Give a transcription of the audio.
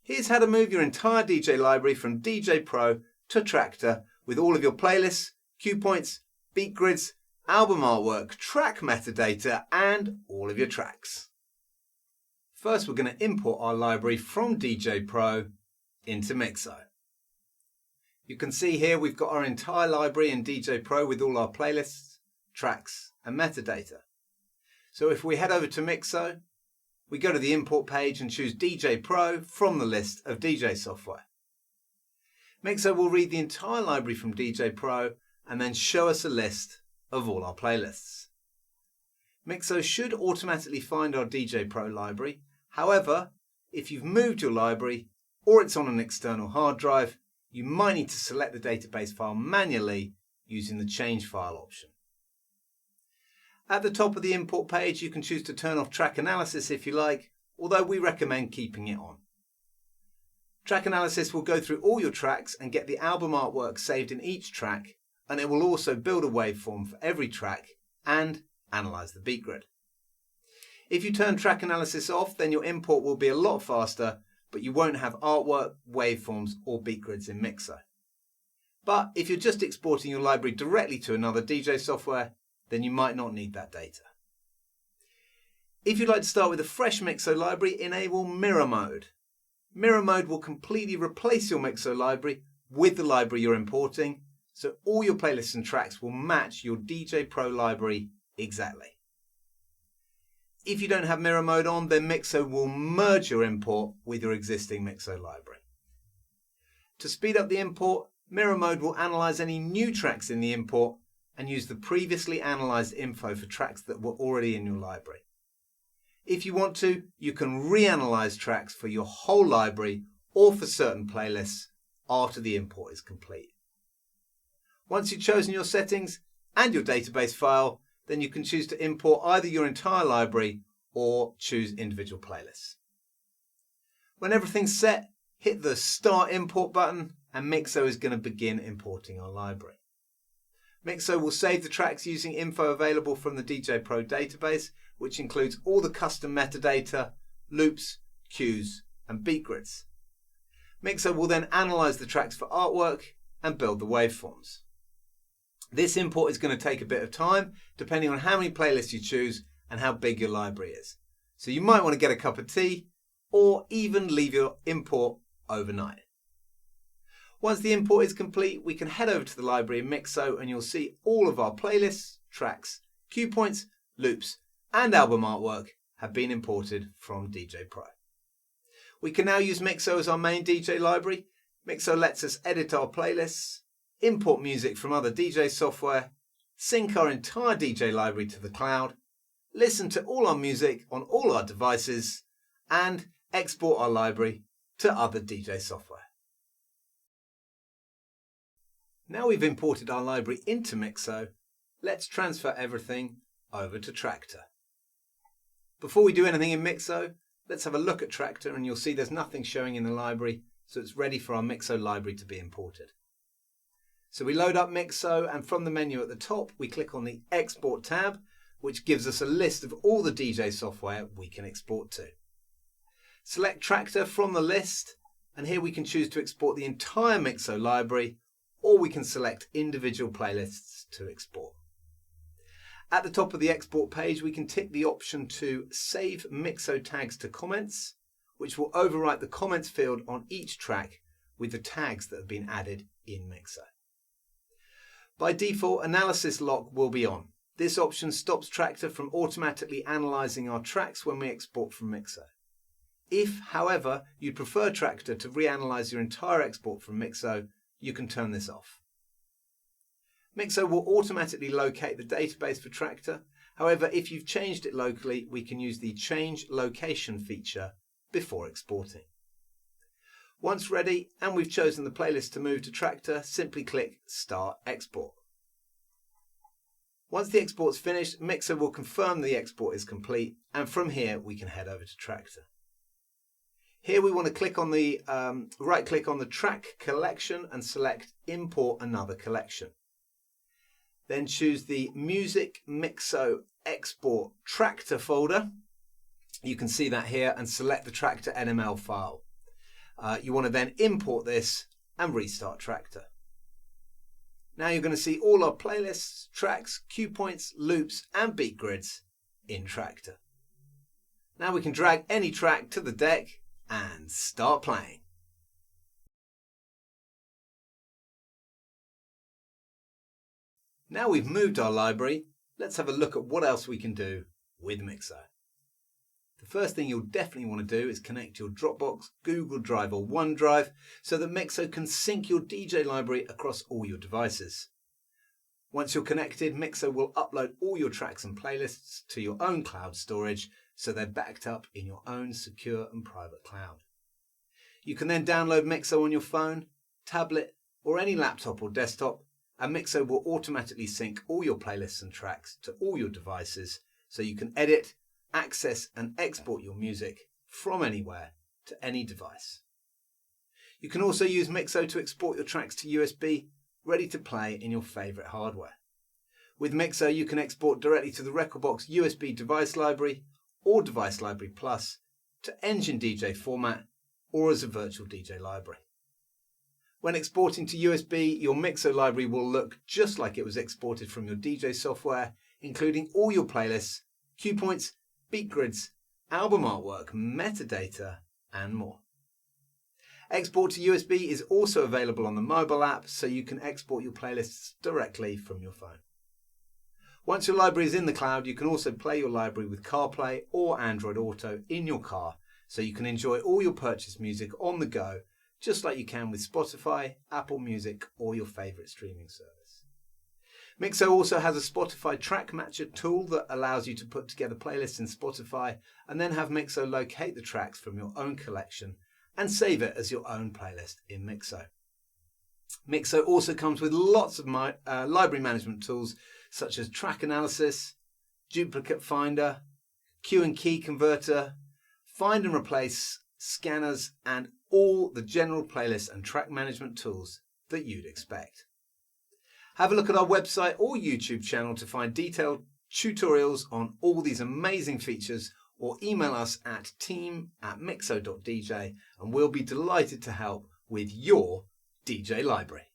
Here's how to move your entire DJ library from DJ Pro to Traktor with all of your playlists, cue points, beat grids, album artwork, track metadata and all of your tracks. First we're going to import our library from DJ Pro into Mixo. You can see here we've got our entire library in DJ Pro with all our playlists, tracks and metadata. So if we head over to Mixo, we go to the import page and choose DJ Pro from the list of DJ software. Mixo will read the entire library from DJ Pro and then show us a list of all our playlists. Mixo should automatically find our DJ Pro library. However, if you've moved your library or it's on an external hard drive, you might need to select the database file manually using the Change File option. At the top of the import page, you can choose to turn off track analysis if you like, although we recommend keeping it on. Track analysis will go through all your tracks and get the album artwork saved in each track, and it will also build a waveform for every track and analyze the beat grid. If you turn track analysis off, then your import will be a lot faster, but you won't have artwork, waveforms or beat grids in Mixo. But if you're just exporting your library directly to another DJ software, then you might not need that data. If you'd like to start with a fresh Mixo library, enable Mirror Mode. Mirror Mode will completely replace your Mixo library with the library you're importing, so all your playlists and tracks will match your DJ Pro library exactly. If you don't have Mirror Mode on, then Mixo will merge your import with your existing Mixo library. To speed up the import, Mirror Mode will analyze any new tracks in the import and use the previously analyzed info for tracks that were already in your library. If you want to, you can reanalyze tracks for your whole library or for certain playlists after the import is complete. Once you've chosen your settings and your database file, then you can choose to import either your entire library or choose individual playlists. When everything's set, hit the Start Import button and Mixo is going to begin importing our library. Mixo will save the tracks using info available from the DJ Pro database, which includes all the custom metadata, loops, cues, and beat grids. Mixo will then analyze the tracks for artwork and build the waveforms. This import is going to take a bit of time, depending on how many playlists you choose and how big your library is. So you might want to get a cup of tea or even leave your import overnight. Once the import is complete, we can head over to the library in Mixo and you'll see all of our playlists, tracks, cue points, loops, and album artwork have been imported from DJ Pro. We can now use Mixo as our main DJ library. Mixo lets us edit our playlists, import music from other DJ software, sync our entire DJ library to the cloud, listen to all our music on all our devices, and export our library to other DJ software. Now we've imported our library into Mixo, let's transfer everything over to Traktor. Before we do anything in Mixo, let's have a look at Traktor and you'll see there's nothing showing in the library, so it's ready for our Mixo library to be imported. So we load up Mixo and from the menu at the top, we click on the Export tab, which gives us a list of all the DJ software we can export to. Select Traktor from the list, and here we can choose to export the entire Mixo library, or we can select individual playlists to export. At the top of the export page, we can tick the option to save Mixo tags to comments, which will overwrite the comments field on each track with the tags that have been added in Mixo. By default, analysis lock will be on. This option stops Traktor from automatically analysing our tracks when we export from Mixo. If, however, you'd prefer Traktor to reanalyze your entire export from Mixo, you can turn this off. Mixo will automatically locate the database for Traktor. However, if you've changed it locally, we can use the Change Location feature before exporting. Once ready, and we've chosen the playlist to move to Traktor, simply click Start Export. Once the export's finished, Mixo will confirm the export is complete, and from here we can head over to Traktor. Here we want to click on the right-click on the track collection and select Import Another Collection. Then choose the Music Mixo Export Traktor folder. You can see that here and select the Traktor NML file. You want to then import this and restart Traktor. Now you're going to see all our playlists, tracks, cue points, loops and beat grids in Traktor. Now we can drag any track to the deck and start playing. Now we've moved our library, let's have a look at what else we can do with Mixo. The first thing you'll definitely want to do is connect your Dropbox, Google Drive or OneDrive so that Mixo can sync your DJ library across all your devices. Once you're connected, Mixo will upload all your tracks and playlists to your own cloud storage so they're backed up in your own secure and private cloud. You can then download Mixo on your phone, tablet or any laptop or desktop, and Mixo will automatically sync all your playlists and tracks to all your devices so you can edit, access and export your music from anywhere to any device. You can also use Mixo to export your tracks to USB, ready to play in your favourite hardware. With Mixo you can export directly to the rekordbox USB device library or Device Library Plus, to Engine DJ format or as a virtual DJ library. When exporting to USB, your Mixo library will look just like it was exported from your DJ software, including all your playlists, cue points, beat grids, album artwork, metadata and more. Export to USB is also available on the mobile app, so you can export your playlists directly from your phone. Once your library is in the cloud, you can also play your library with CarPlay or Android Auto in your car, so you can enjoy all your purchased music on the go, just like you can with Spotify, Apple Music or your favourite streaming service. Mixo also has a Spotify Track Matcher tool that allows you to put together playlists in Spotify and then have Mixo locate the tracks from your own collection and save it as your own playlist in Mixo. Mixo also comes with lots of library management tools such as Track Analysis, Duplicate Finder, Cue and Key Converter, Find and Replace, Scanners and all the general playlist and track management tools that you'd expect. Have a look at our website or YouTube channel to find detailed tutorials on all these amazing features, or email us at team@mixo.dj and we'll be delighted to help with your DJ library.